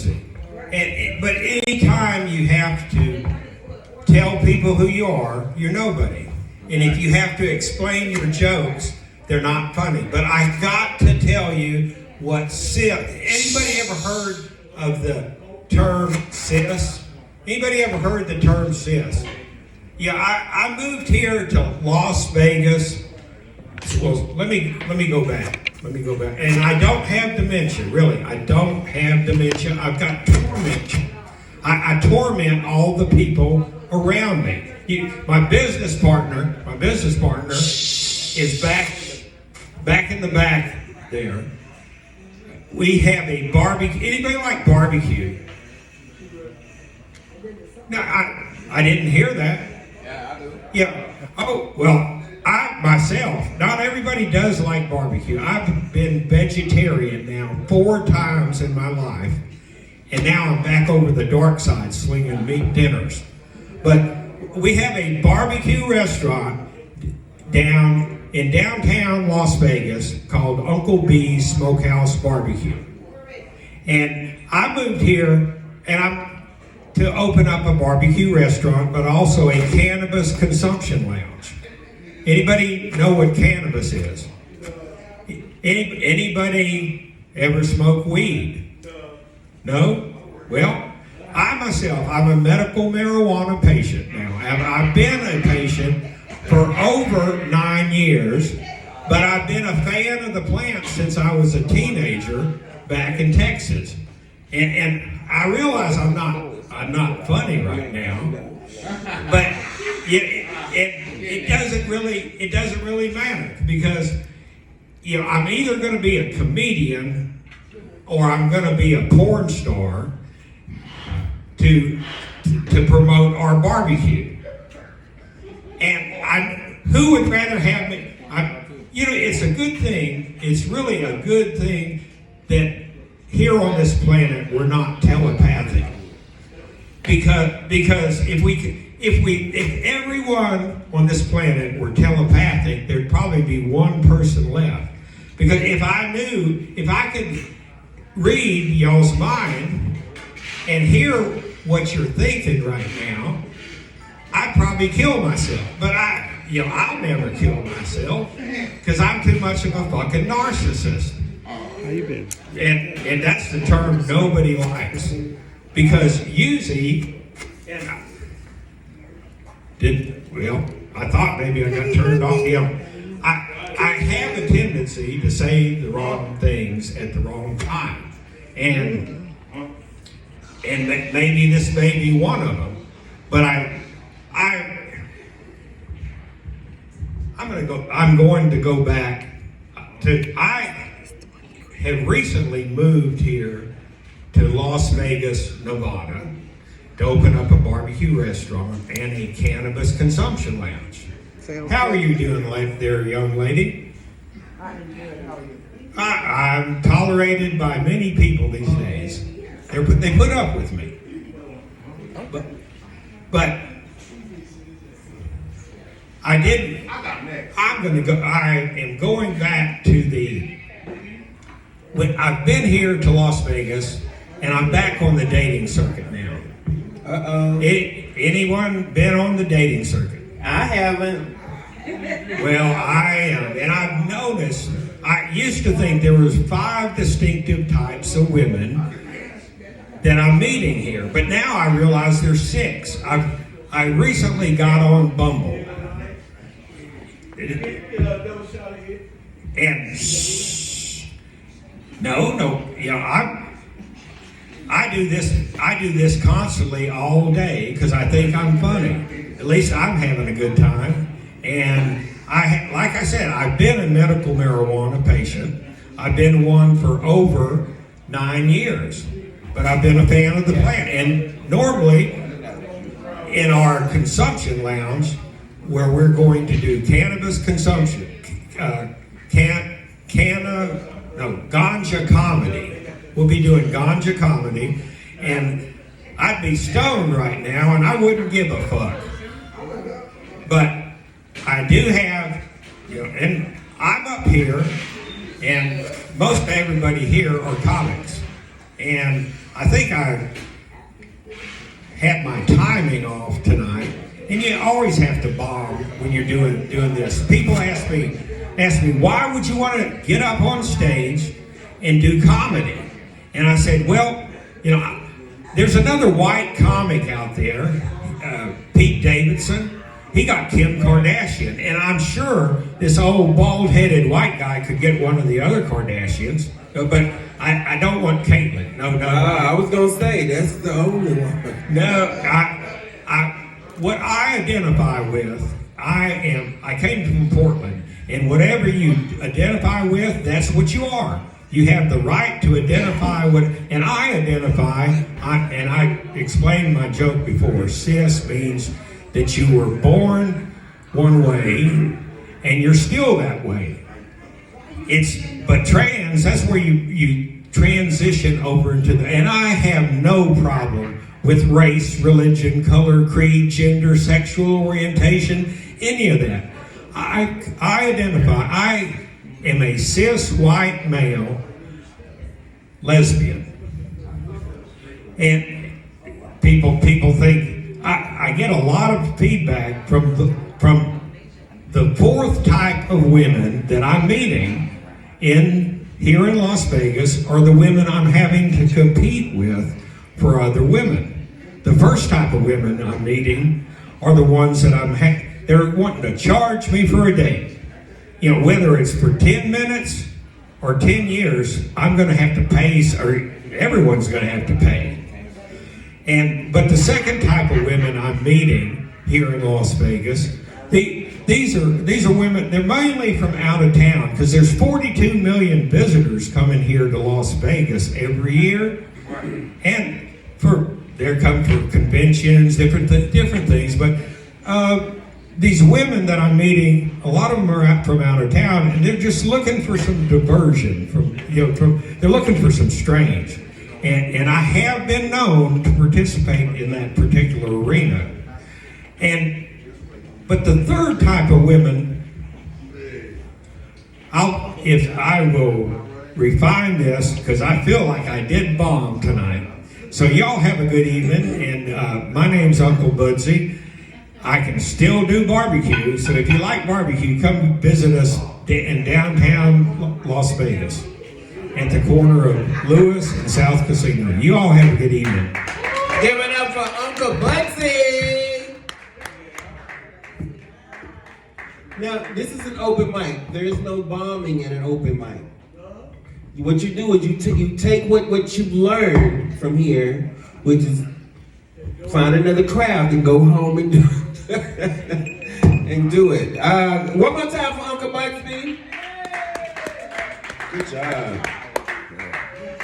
legitimacy. But anytime you have to tell people who you are, you're nobody. And if you have to explain your jokes, they're not funny. But I got to tell you what cis. Anybody ever heard of the term cis? Anybody ever heard the term cis? Yeah, I moved here to Las Vegas. Well, let me go back. And I don't have dementia, really. I don't have dementia. I've got torment. I torment all the people around me. My business partner is back in the back there. We have a barbecue. Anybody like barbecue? No, I didn't hear that. Yeah, I do. Yeah. Oh, well, I myself, not everybody does like barbecue. I've been vegetarian now 4 times in my life, and now I'm back over the dark side slinging meat dinners. But we have a barbecue restaurant down in downtown Las Vegas called Uncle B's Smokehouse Barbecue. And I moved here and I'm to open up a barbecue restaurant, but also a cannabis consumption lounge. Anybody know what cannabis is? Anybody ever smoke weed? No? Well, I'm a medical marijuana patient now. I've been a patient for over 9 years, but I've been a fan of the plant since I was a teenager back in Texas. And I realize I'm not funny right now, but it doesn't really matter, because I'm either going to be a comedian or I'm going to be a porn star to promote our barbecue. And who would rather have me? It's a good thing. It's really a good thing that here on this planet we're not telepathic. Because if everyone on this planet were telepathic, there'd probably be one person left. Because if I could read y'all's mind and hear what you're thinking right now, I'd probably kill myself. But I'll never kill myself because I'm too much of a fucking narcissist. How you been? And that's the term nobody likes, because usually, I thought maybe I got turned off. I have a tendency to say the wrong things at the wrong time, and maybe this may be one of them. But I'm going to go back to. I have recently moved here to Las Vegas, Nevada, to open up a barbecue restaurant and a cannabis consumption lounge. How are you doing there, young lady? I'm good. How are you? I'm tolerated by many people these days. They put up with me. But I am going back to I've been here to Las Vegas, and I'm back on the dating circuit now. Anyone been on the dating circuit? I haven't. Well, I am, and I've noticed. I used to think there was 5 distinctive types of women that I'm meeting here, but now I realize there's 6. I recently got on Bumble, and no, I do this constantly all day because I think I'm funny. At least I'm having a good time. And like I said, I've been a medical marijuana patient. I've been one for over 9 years, but I've been a fan of the plant. And normally, in our consumption lounge, where we're going to do cannabis consumption, ganja comedy. We'll be doing ganja comedy, and I'd be stoned right now, and I wouldn't give a fuck. But I do have, and I'm up here, and most everybody here are comics, and I think I had my timing off tonight, and you always have to bomb when you're doing this. People ask me, why would you want to get up on stage and do comedy? And I said, well, you know, there's another white comic out there, Pete Davidson. He got Kim Kardashian, and I'm sure this old bald-headed white guy could get one of the other Kardashians, but I don't want Caitlyn. No. I was gonna say that's the only one. No, what I identify with, I came from Portland, and whatever you identify with, that's what you are. You have the right to identify and I identify, and I explained my joke before, cis means that you were born one way, and you're still that way. But trans, that's where you transition over into and I have no problem with race, religion, color, creed, gender, sexual orientation, any of that. I identify, I am a cis white male lesbian. And people think, I get a lot of feedback from the fourth type of women that I'm meeting here in Las Vegas are the women I'm having to compete with for other women. The first type of women I'm meeting are the ones that they're wanting to charge me for a date. You know, whether it's for 10 minutes or 10 years, I'm going to have to pay, or everyone's going to have to pay. But the second type of women I'm meeting here in Las Vegas, these are women, they're mainly from out of town, because there's 42 million visitors coming here to Las Vegas every year. And they're coming for conventions, different things, but these women that I'm meeting, a lot of them are from out of town, and they're just looking for some diversion they're looking for some strange. And I have been known to participate in that particular arena. But the third type of women, I will refine this, because I feel like I did bomb tonight. So y'all have a good evening, and my name's Uncle Budsy. I can still do barbecue, so if you like barbecue, come visit us in downtown Las Vegas at the corner of Lewis and South Casino. You all have a good evening. Give it up for Uncle Budsy. Now, this is an open mic. There is no bombing in an open mic. What you do is you take what you've learned from here, which is find another craft and go home and do and do it. One more time for Uncle Budsy. Good job.